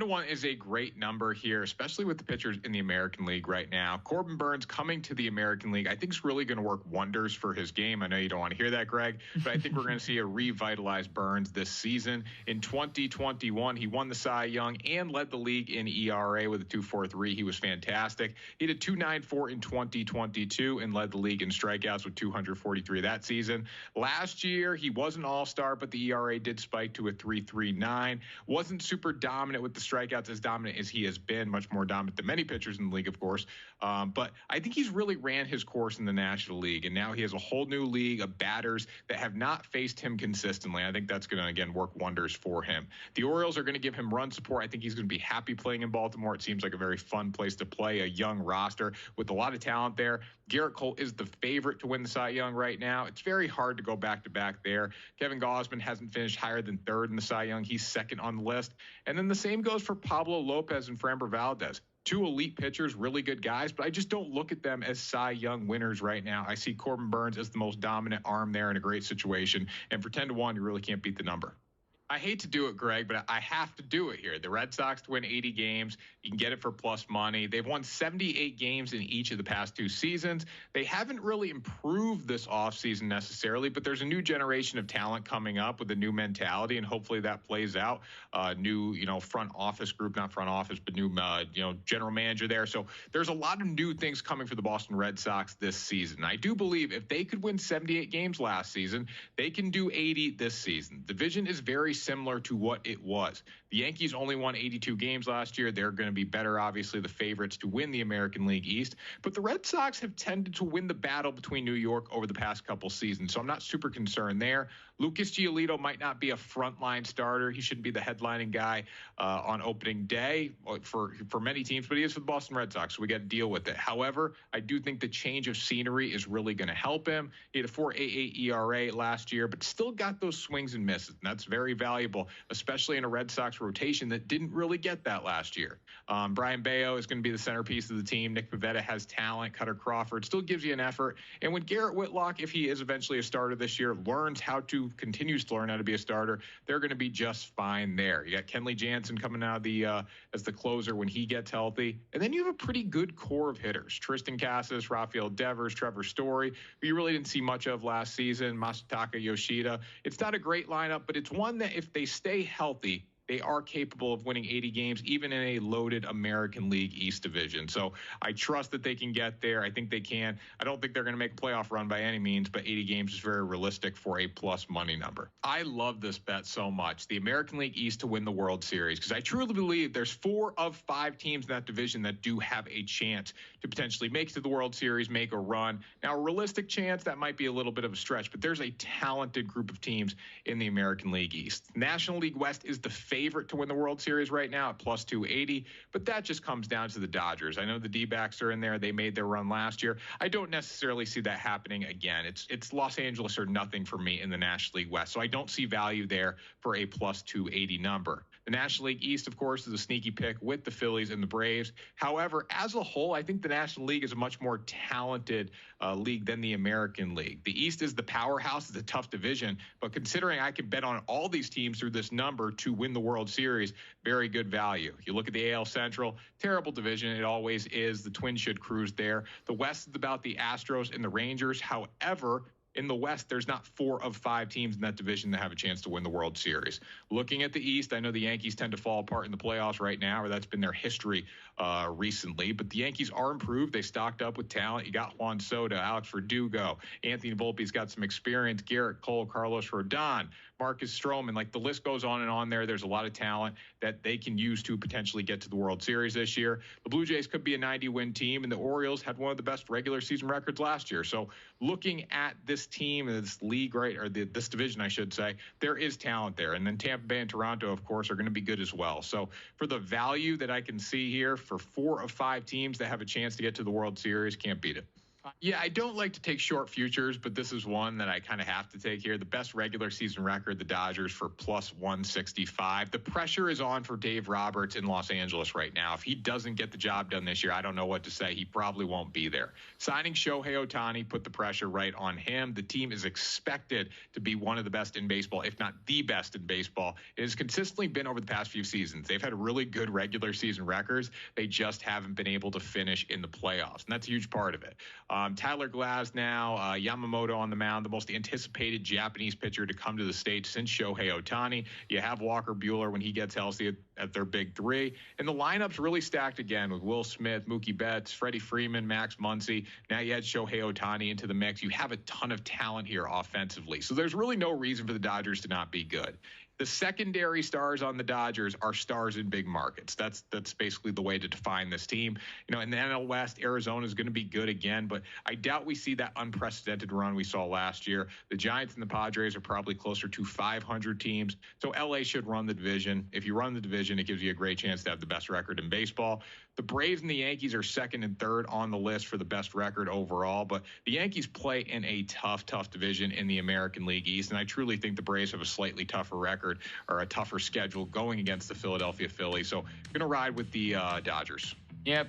10-1 is a great number here, especially with the pitchers in the American League right now. Corbin Burnes coming to the American League, I think is really going to work wonders for his game. I know you don't want to hear that, Greg, but I think we're going to see a revitalized Burnes this season. In 2021, he won the Cy Young and led the league in ERA with a 2.43. He was fantastic. He had a 2.94 in 2022 and led the league in strikeouts with 243 that season. Last year, he was an all-star, but the ERA did spike to a 3.39. Wasn't super dominant with the strikeouts, as dominant as he has been, much more dominant than many pitchers in the league, of course. But I think he's really ran his course in the National League, and now he has a whole new league of batters that have not faced him consistently. I think that's going to, again, work wonders for him. The Orioles are going to give him run support. I think he's going to be happy playing in Baltimore. It seems like a very fun place to play, a young roster with a lot of talent there. Garrett Cole is the favorite to win the Cy Young right now. It's very hard to go back-to-back there. Kevin Gausman hasn't finished higher than third in the Cy Young. He's second on the list. And then the same goes for Pablo Lopez and Framber Valdez. Two elite pitchers, really good guys, but I just don't look at them as Cy Young winners right now. I see Corbin Burnes as the most dominant arm there in a great situation. And for 10-1, you really can't beat the number. I hate to do it, Greg, but I have to do it here. The Red Sox to win 80 games. You can get it for plus money. They've won 78 games in each of the past two seasons. They haven't really improved this offseason necessarily, but there's a new generation of talent coming up with a new mentality, and hopefully that plays out. New, front office group, not front office, but new, general manager there. So there's a lot of new things coming for the Boston Red Sox this season. I do believe if they could win 78 games last season, they can do 80 this season. The division is very similar to what it was. The Yankees only won 82 games last year. They're going to be better, obviously, the favorites to win the American League East. But the Red Sox have tended to win the battle between New York over the past couple seasons, so I'm not super concerned there. Lucas Giolito might not be a frontline starter. He shouldn't be the headlining guy on opening day for many teams, but he is for the Boston Red Sox, so we got to deal with it. However, I do think the change of scenery is really going to help him. He had a 4.88 ERA last year, but still got those swings and misses, and that's very valuable, especially in a Red Sox rotation that didn't really get that last year. Brian Bayo is going to be the centerpiece of the team. Nick Pivetta has talent. Cutter Crawford still gives you an effort. And when Garrett Whitlock, if he is eventually a starter this year, continues to learn how to be a starter, they're going to be just fine there. You got Kenley Jansen coming out of as the closer when he gets healthy. And then you have a pretty good core of hitters. Tristan Casas, Rafael Devers, Trevor Story, who you really didn't see much of last season, Masataka Yoshida. It's not a great lineup, but it's one that if they stay healthy, they are capable of winning 80 games, even in a loaded American League East division. So I trust that they can get there. I think they can. I don't think they're going to make a playoff run by any means, but 80 games is very realistic for a plus money number. I love this bet so much, the American League East to win the World Series, because I truly believe there's 4 of 5 teams in that division that do have a chance to potentially make it to the World Series, make a run. Now, a realistic chance, that might be a little bit of a stretch, but there's a talented group of teams in the American League East. National League West is the favorite to win the World Series right now at plus 280, but that just comes down to the Dodgers. I know the D-backs are in there. They made their run last year. I don't necessarily see that happening again. It's Los Angeles or nothing for me in the National League West, so I don't see value there for a plus 280 number. The National League East, of course, is a sneaky pick with the Phillies and the Braves. However, as a whole, I think the National League is a much more talented league than the American League. The East is the powerhouse. It's a tough division, but considering I can bet on all these teams through this number to win the World Series, very good value. You look at the AL Central, terrible division. It always is. The Twins should cruise there. The West is about the Astros and the Rangers. However, in the West, there's not 4 of 5 teams in that division that have a chance to win the World Series. Looking at the East, I know the Yankees tend to fall apart in the playoffs right now, or that's been their history recently. But the Yankees are improved. They stocked up with talent. You got Juan Soto, Alex Verdugo, Anthony Volpe's got some experience, Garrett Cole, Carlos Rodon, Marcus Stroman, like the list goes on and on there. There's a lot of talent that they can use to potentially get to the World Series this year. The Blue Jays could be a 90-win team, and the Orioles had one of the best regular season records last year. So looking at this team, this league, right, or this division, I should say, there is talent there. And then Tampa Bay and Toronto, of course, are going to be good as well. So for the value that I can see here for 4 of 5 teams that have a chance to get to the World Series, can't beat it. Yeah, I don't like to take short futures, but this is one that I kind of have to take here. The best regular season record, the Dodgers for plus 165. The pressure is on for Dave Roberts in Los Angeles right now. If he doesn't get the job done this year, I don't know what to say. He probably won't be there. Signing Shohei Ohtani put the pressure right on him. The team is expected to be one of the best in baseball, if not the best in baseball. It has consistently been over the past few seasons. They've had really good regular season records. They just haven't been able to finish in the playoffs, and that's a huge part of it. Tyler Glasnow, Yamamoto on the mound, the most anticipated Japanese pitcher to come to the States since Shohei Ohtani. You have Walker Buehler when he gets healthy at their big three. And the lineup's really stacked again with Will Smith, Mookie Betts, Freddie Freeman, Max Muncy. Now you add Shohei Ohtani into the mix. You have a ton of talent here offensively. So there's really no reason for the Dodgers to not be good. The secondary stars on the Dodgers are stars in big markets. That's basically the way to define this team. You know, in the NL West, Arizona is going to be good again, but I doubt we see that unprecedented run we saw last year. The Giants and the Padres are probably closer to 500 teams, so LA should run the division. If you run the division, it gives you a great chance to have the best record in baseball. The Braves and the Yankees are second and third on the list for the best record overall, but the Yankees play in a tough division in the American League East, and I truly think the Braves have a slightly tougher record or a tougher schedule going against the Philadelphia Phillies. So going to ride with the Dodgers. Yeah,